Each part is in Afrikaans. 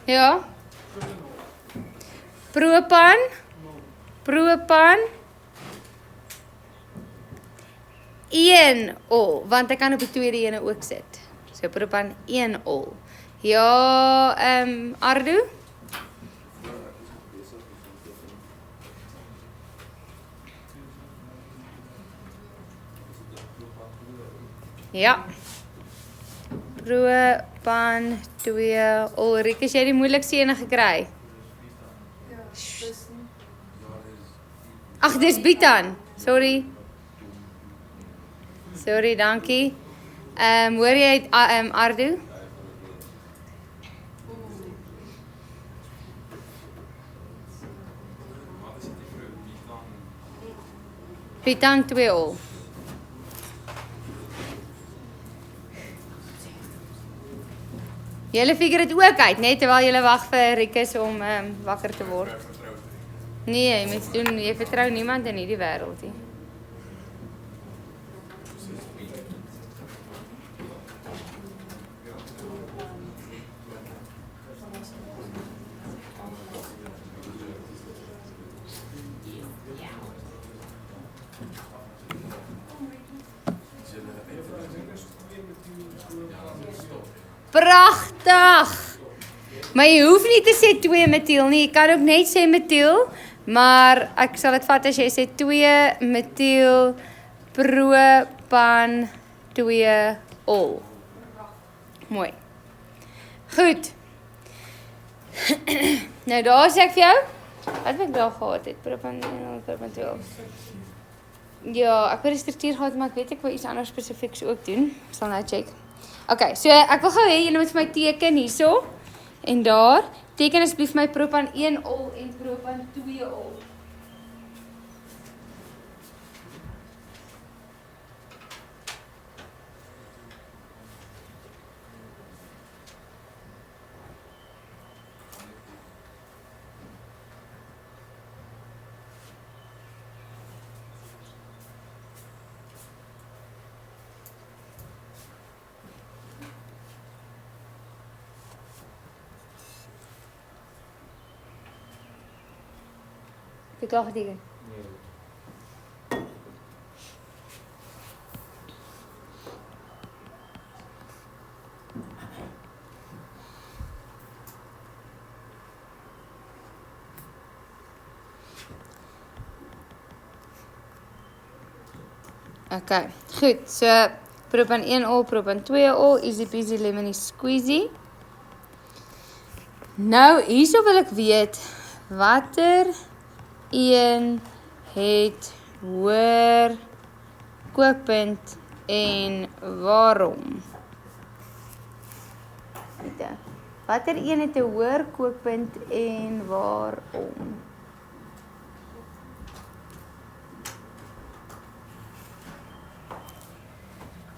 Ja. Propan. Propan. 1 ol, want ek kan op die tweede ene ook sit. So propan 1 ol. Ja, Ardu? Ja. Propan 2 ol. Rieke, jy die moeilikste ene gekry? Ja, dis nie. Ag, dis Bitan. Sorry. Sorry, dankie. Hoor jy Ardu? Bitan 2 ol. Julle figure dit ook uit, net terwyl julle wag vir Rikus om wakker te word. Nee, jy vertrou niemand in hierdie wêreld nie. Pragtig! Maar jy hoef nie te sê 2 metiel nie, jy kan ook net sê metiel, maar ek sal dit vat as jy sê 2 metiel propan 2 ol. Mooi. Goed. Nou daar sê ek vir jou, wat het ek daar gehad het? Propan 2 ol. Ja, ek het die struktuur gehad, maar ek weet ek wil iets anders spesifieks ook doen. Ek sal nou check. Okay, so ek wil gou hê julle moet vir my teken hierso en daar. Teken asseblief my propan 1 ol en propan 2 ol. Heb je het al geteken? Nee. Okay, goed. So, propan 1 ol, propan 2 ol, easy peasy lemony squeezy. Nou, hierso wil ek weet, watter een het hoër kookpunt en waarom? Watter een het 'n hoër kookpunt en waarom?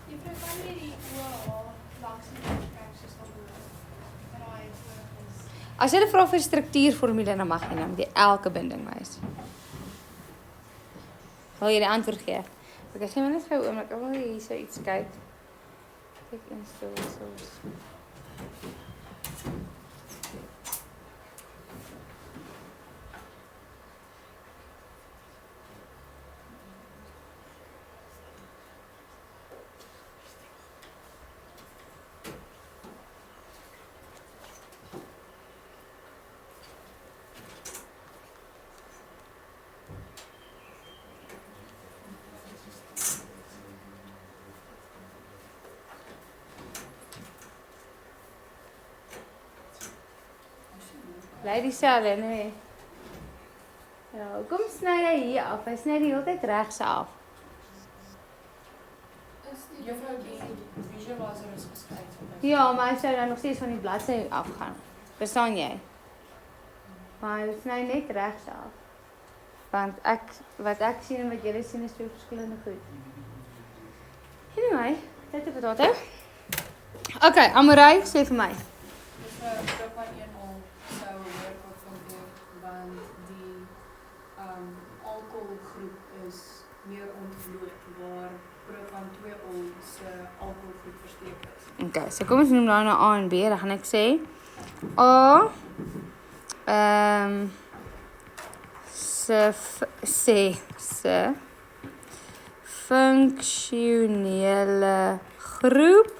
Jy kan nie die OH langs die kyk soos dan raai is. As jy vra vir struktuurformule, dan mag jy nou die elke binding wys. Wil jy die antwoord gee? Okay, gee my net gou 'n oomblik. Ek wil hier so iets kyk. Kyk install source. Bly dieselfde, nee. Ja, kom sny hy hier af. Hy sny die hele tyd regs af. Is die juffrou die visualizer is geskryf. Ja, maar hy sou dan nog steeds van die bladsy afgaan. Verstaan jy? Maar hy sny net regs af. Want wat ek sien en wat julle sien is twee verskillende goed. Anyway, dit is potato. Okay, Amorey, sê vir my. Dis propan 1 ol. Okay, so kom ons noem nou A en B. Dan gaan ek sê A se funksionele groep,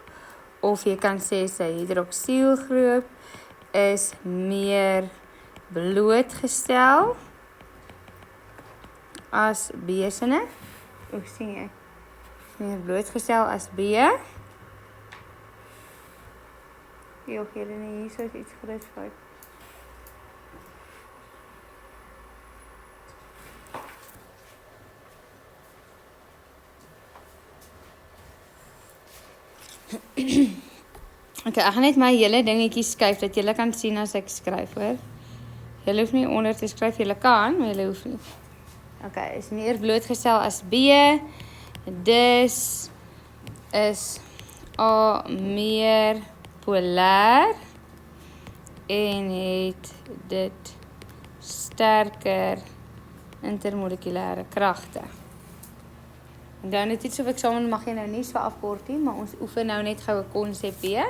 of jy kan sê sy hidroksielgroep is meer blootgestel as B sinne. Hoe sien jy? Meer blootgestel as B. Joh, julle nie, hier is iets groot fout. Okay, ek gaan net my hele dingetjie skuif dat julle kan sien as ek skryf, hoor. Julle hoef nie onder te skryf, julle kan, maar julle hoef nie. Okay, is meer blootgestel as B. Dus is A meer polêr en het dit sterker intermolekulêre kragte. En dan net iets of eksamen mag jy nou nie so afkort nie, maar ons oefen nou net gou 'n konsep B.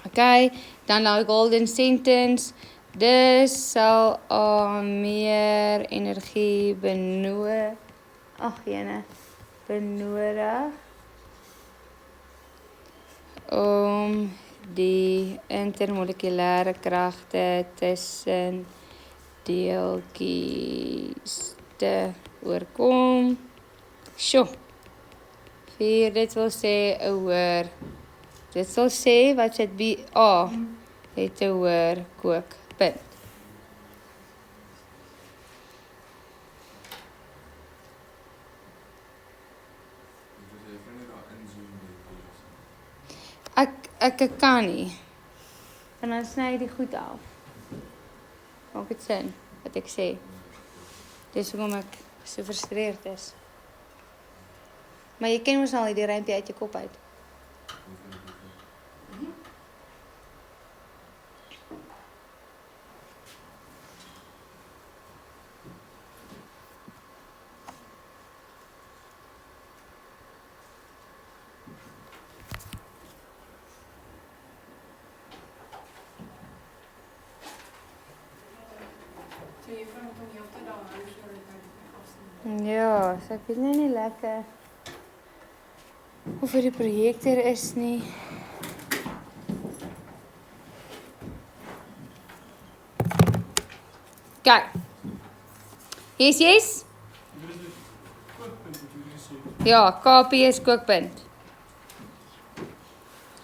Okay, dan nou golden sentence. Dus sal A meer energie benodig om die intermolekulêre kragte tussen deeltjies te oorkom. Sjoe. 4, dit wil sê 'n hoër. Dit sal sê wat sit B A het 'n hoër kookpunt. Ek kan nie. En dan sny jy die goed af. Maak dit sin wat ek sê. Dis hoekom ek so frustreerd is. Maar jy ken mos al die rympie uit jou kop uit. Ja, so ek weet nou nie lekker of die projektor is nie. Kyk. Yes. Ja, KP is kookpunt.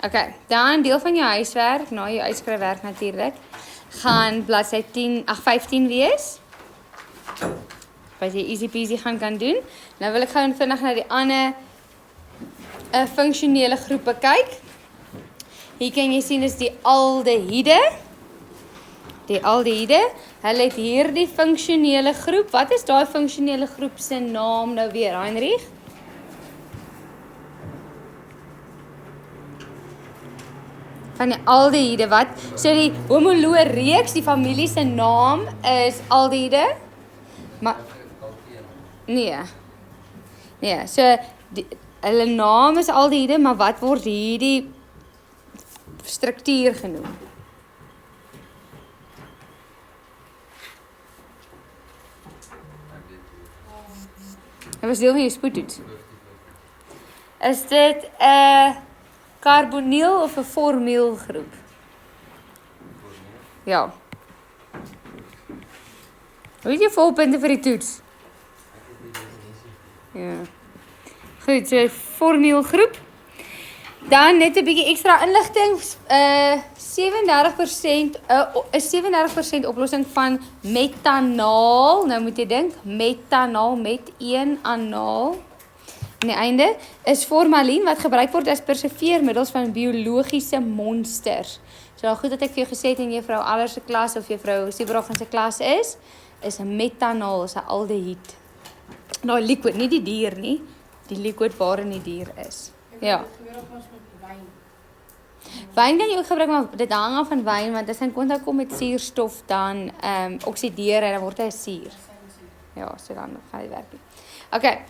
Okay, dan deel van jou huiswerk, na jou uitskryfwerk natuurlik, gaan bladsy 15 wees. Wat jy easy peasy gaan kan doen. Nou wil ek gou vinnig na die ander funksionele groepe kyk. Hier kan jy sien is die aldehiede. Die aldehiede, hulle het hierdie funksionele groep. Wat is daai funksionele groep se naam nou weer, Heinrich? Van die aldehiede, wat? So die homoloë reeks, die familie se naam is aldehiede. Maar nee, so hulle naam is aldehiede, maar wat word hierdie struktuur genoem? Dit was deel van jou spoedtoets. Is dit 'n karboniel of 'n formiel groep? Ja. Hoe het jy volpunte vir die toets? Ja. Goed, so formiel groep. Dan net 'n bietjie ekstra inligting. 37% 'n 37% oplossing van metanaal. Nou moet jy dink, metanaal met 1 anaal aan die einde is formalien wat gebruik word as preserveermiddels van biologiese monsters. So goed dat ek vir jou gesê het in juffrou Aller se klas of juffrou Siebruggen se klas is 'n metanaal, is 'n aldehied. Nou liquid, nie die dier nie, die liquid waarin die dier is. Ja. Gebeur ook ons met wyn. Wyn kan jy ook gebruik, maar dit hang af van wyn, want as hy in kontak kom met suurstof, dan oksideer en dan word hy 'n suur. Ja, so dan gaan hy werk nie. Okay,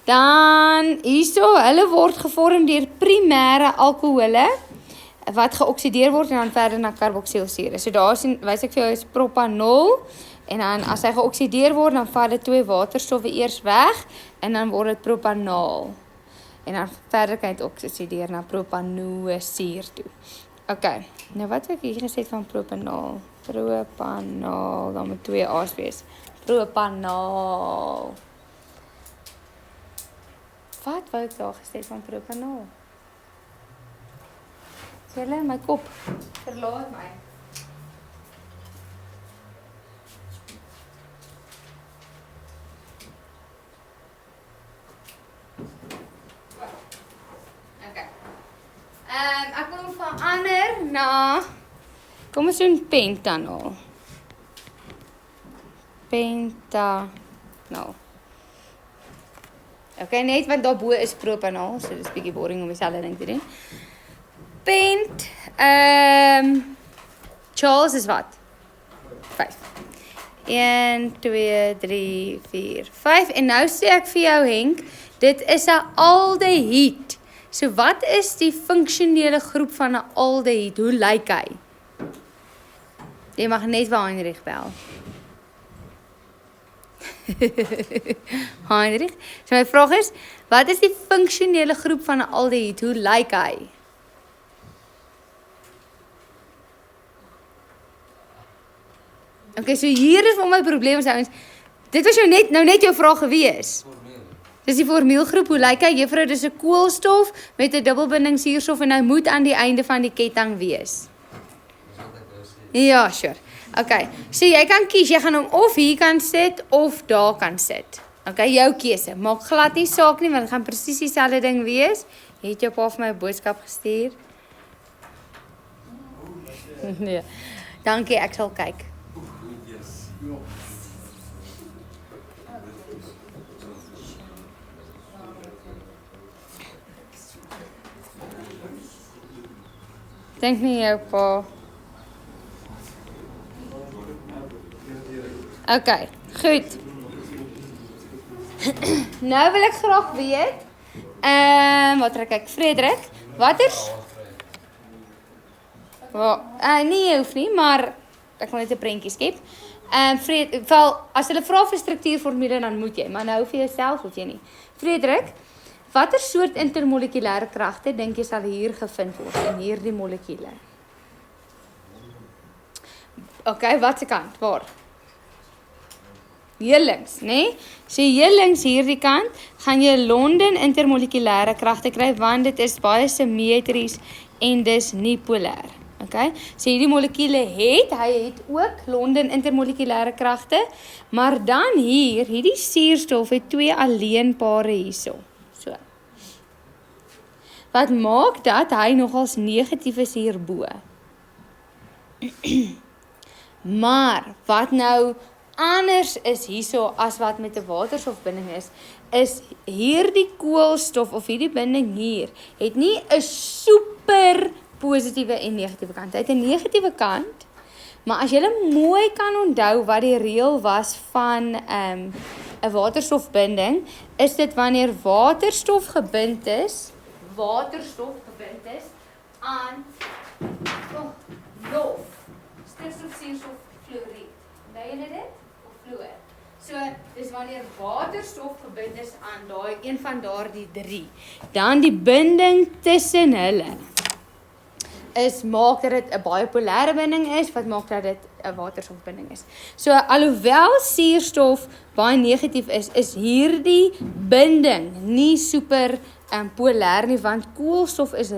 dan hierso, hulle word gevorm deur primêre alkohole, wat geoksideer word en dan verder na karboksielsure. So daar wys ek vir jou is propanol, en dan as hy geoksideer word, dan vat dit 2 waterstowwe eers weg, en dan word dit propanol. En dan verder kan dit oksideer na propanosuur toe. Okay, nou wat het ek hier gesê van propanol? Propanol, dan moet 2 A's wees. Propanol. Wat wou ek daar gesê van propanol? Julle, my kop, verlaat my. Okay. Ek wil verander na, kom ons doen pentanol. Pentanol. Okay, net want daarbo is propanol, so dis bietjie boring om dieselfde ding te doen. Pent, Charles is wat? 5. 1, 2, 3, 4, 5. En nou sê ek vir jou, Henk, dit is 'n aldehied. So wat is die funksionele groep van 'n aldehied? Hoe lyk hy? Jy mag net vir Heinrich bel. Heinrich, so my vraag is, wat is die funksionele groep van 'n aldehied? Hoe lyk hy? Okay, so hier is vir my probleem, ouens. Dit was jou net jou vraag gewees. Dis die formuelgroep, hoe lyk hy? Juffrou, dis 'n koolstof met 'n dubbelbinding suurstof en hy moet aan die einde van die ketting wees. Ja, sure. Okay, so jy kan kies, jy gaan hom of hier kan sit of daar kan sit. Okay, jou keuse. Maak glad nie saak nie, want dit gaan presies dieselfde ding wees. Het jou pa vir my 'n boodskap gestuur? Nee. Dankie, ek sal kyk. Dink nie jou pa. Okay, goed. Nou wil ek graag weet, wat trek ek? Frederik, watter? Nee, jy hoef nie, maar ek wil net 'n prentjie skep. As hulle vra vir struktuurformule, dan moet jy, maar nou vir jouself hoef jy nie. Frederik, watter soort intermolekulêre kragte dink jy sal hier gevind word in hierdie molekule? Okay, wat se kant? Waar? Hier links, né? So hier links hierdie kant gaan jy Londen intermolekulêre kragte kry, want dit is baie simmetries en dis nie polêr. Okay? So hierdie molekule hy het ook Londen intermolekulêre kragte, maar dan hierdie suurstof het 2 alleenpare hierso. So. Wat maak dat hy nogals negatief is hierbo. Maar wat nou anders is hierso as wat met 'n waterstofbinding is hierdie koolstof of hierdie binding hier het nie 'n super positiewe en negatiewe kant. Hy het 'n negatiewe kant, maar as jy mooi kan onthou wat die reël was van 'n waterstofbinding, is dit wanneer waterstof gebind is aan lof, stikstof, suurstof, fluoried. Onthou julle dit? Of fluor. So, dis wanneer waterstof gebind is aan een van daardie 3. Dan die binding tussen hulle maak dat dit 'n baie polêre binding is, wat maak dat dit 'n waterstofbinding is. So, alhoewel suurstof baie negatief is hierdie binding nie super polêr nie, want koolstof is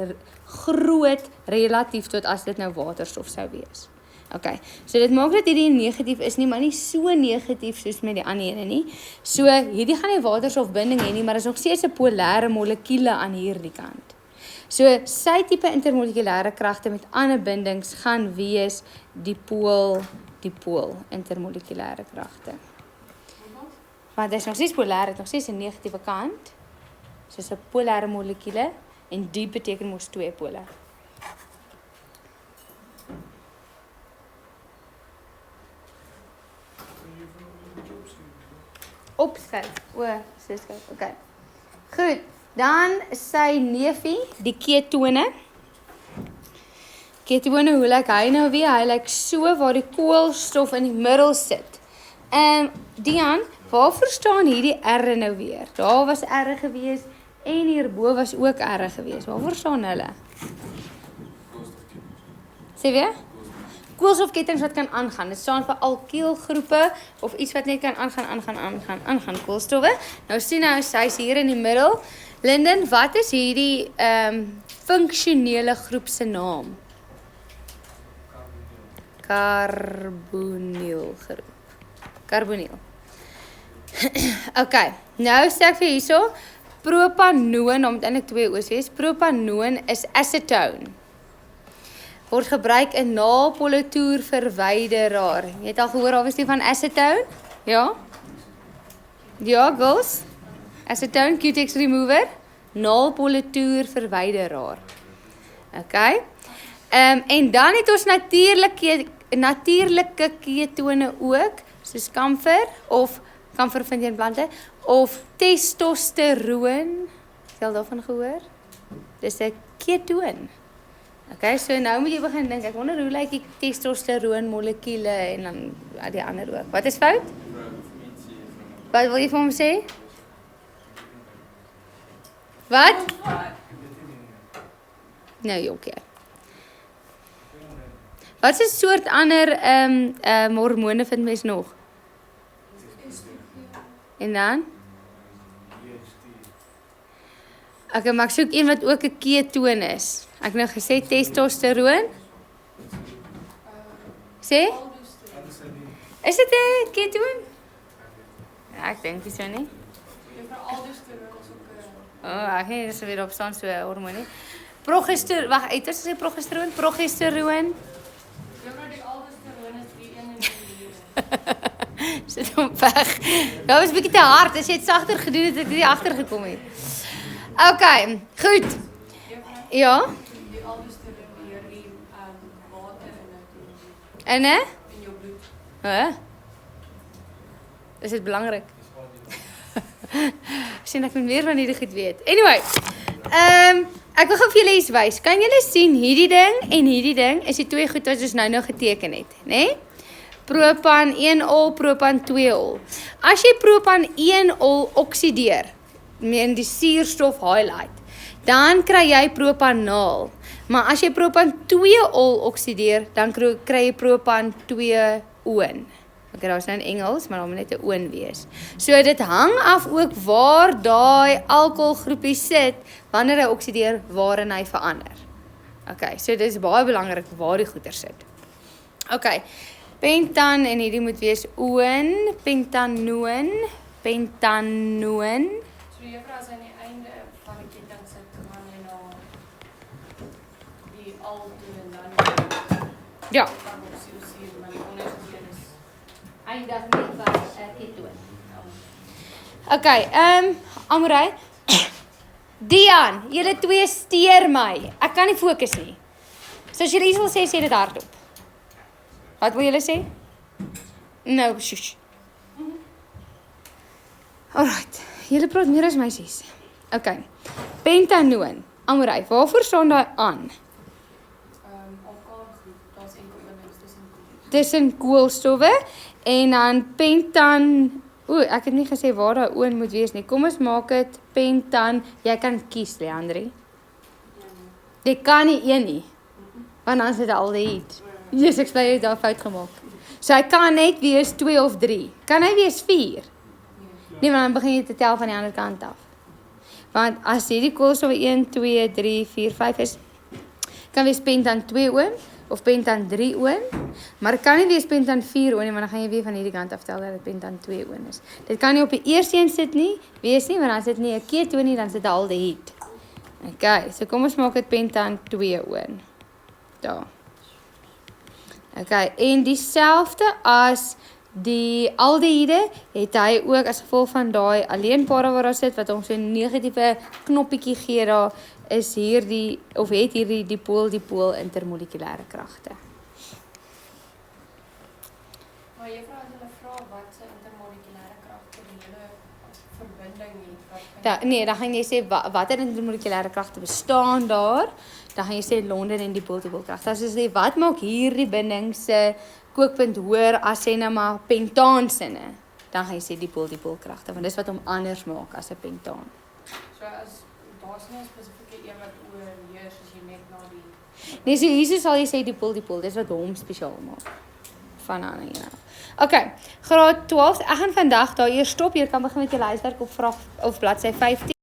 groot relatief tot as dit nou waterstof sou wees. Okay, so dit maak dat hierdie negatief is nie, maar nie so negatief soos met die ander ene nie. So, hierdie gaan nie waterstofbinding hê nie, maar is nog steeds 'n polêre molekule aan hierdie kant. So, sy tipe intermolekulêre kragte met ander bindings gaan wees die pool intermolekulêre kragte. Want dit is nog steeds polêr, dit nog steeds 'n negatiewe kant, soos 'n polêre molekule, en die beteken mos 2 pole. opskryf. So skryf. Okay. Goed. Dan sy neefie, die ketone. Ketone, hoe lyk hy nou weer? Hy lyk so waar die koolstof in die middel sit. Dian, waarvoor staan hierdie R nou weer? Daar was R gewees en hierbo was ook R gewees. Waarvoor staan hulle? Sê weer? Koolstofketings wat kan aangaan. Dit staan vir alkielgroepe of iets wat net kan aangaan koolstowwe. Nou sien nou sy's hier in die middel. Linden, wat is hierdie funksionele groep se naam? Carbonyl groep. Carbonyl. Okay, nou sê ek vir hierso, propanoon, omdat eintlik 2 O's wees, propanoon is acetone. Word gebruik in naalpolitoer verwyderaar. Jy het al gehoor, daar was die van acetone? Ja? Ja, girls? Acetone, Cutex remover, naalpolitoer verwyderaar. Okay. En dan het ons natuurlike ketone ook, soos kamfer, of kamfer vind jy in plante, of testosteroon. Het jy al daarvan gehoor? Dis 'n ketoon. Okay, so nou moet jy begin dink, ek wonder hoe lyk die testosteroon molekule en dan die ander ook. Wat is fout? Wat wil jy vir hom sê? Wat? Nou, jokie. Wat is 'n soort ander hormone vind mens nog? En dan? Okay, maar ek soek een wat ook 'n ketoon is. Ek nou gesê testosteroon. Sê? Is dit 'n ketoon? Ja, ek dink dis so nie. Ek weet dis weer op staan so hormoon nie. Progesteroon, wag, het jy gesê progesteroon? Progesteroon. Sit hom weg. Dat was 'n bietjie te hard. As jy dit sagter gedoen het, ek nie agter gekom het. Okay, goed. Ja. Die aldosteroon beheer die water En hè? in jou bloed. Hæ? Is dit belangrik? Sien ek moet meer van hierdie goed weet. Anyway, ek wil gou vir julle iets wys. Kan julle sien hierdie ding en hierdie ding is die 2 goed wat ons nou geteken het, né? Nee? Propan 1-ol, propan 2-ol. As jy propan 1-ol oksideer, meen die suurstof highlight, dan kry jy propanaal. Maar as jy propan 2-ol oksideer, dan kry jy propan 2-oon. Okay, daar is nou in Engels, maar daar moet net 'n oon wees. So dit hang af ook waar daai alkoholgroepie sit, wanneer hy oksideer, waarin hy verander. Okay, so dit is baie belangrik waar die goeie sit. Okay, pentan en hierdie moet wees oon, pentanoon, pentanoon. So juffrou, as aan die einde van die ketting sit, gaan jy na die al doen en dan Ja. carboxylusier, maar die onderste een is Eindig met wat ketoon. Okay, Amorey. Dian, julle twee steur my. Ek kan nie fokus nie. So as julle iets wil sê, sê dit hardop. Wat wil julle sê? Nou, shush. Alright, julle praat meer as meisies. Okay. Pentanoon. Amorey, waarvoor staan daai aan? alkaalgroep, daar's enkel bindings Tussen koolstowwe en dan pentan. Ek het nie gesê waar daai oon moet wees nie. Kom ons maak dit pentan. Jy kan kies, Leandri. Jy kan nie een nie. Want dan is dit aldehied. Jesus, ek bly jy het daar fout gemaak. So hy kan net wees 2 of 3. Kan hy wees 4? Nee, maar dan begin jy te tel van die ander kant af. Want as hierdie koolstowwe 1, 2, 3, 4, 5 is, kan wees pentan 2-oon of pentan 3-oon, maar kan nie wees pentan 4-oon nie, maar dan gaan jy weer van hierdie kant aftel dat dit pentan 2-oon is. Dit kan nie op die eerste een sit nie, wees nie, want dan sit nie 'n ketoon nie, dan sit 'n aldehied. Okay, so kom ons maak dit pentan 2-oon. Daar. Okay, en dieselfde as die aldehiede het hy ook as gevolg van daai alleenpare waar daar sit wat ons 'n negatiewe knoppietjie gee daar is hierdie of het hierdie dipool intermolekulêre kragte. Maar juffrou, as hulle vra wat se intermolekulêre kragte die hele Nee, dan gaan jy sê watter intermolekulêre kragte bestaan daar. Dan gaan jy sê Londen en die pole-to-pole kragte. As jy sê wat maak hierdie binding se kookpunt hoër as sê nou maar pentaansinne, dan gaan jy sê die pole-to-pole kragte, want dis wat hom anders maak as 'n pentaan. So as daar's nie 'n spesifieke een wat oorheers as jy net na die Nee, so hier sal jy sê die pole-to-pole, dis wat hom spesiaal maak. Van aan hier. Okay, graad 12. Ek gaan vandag daar eers stop. Jy kan begin met jou huiswerk op vraag of bladsy 15.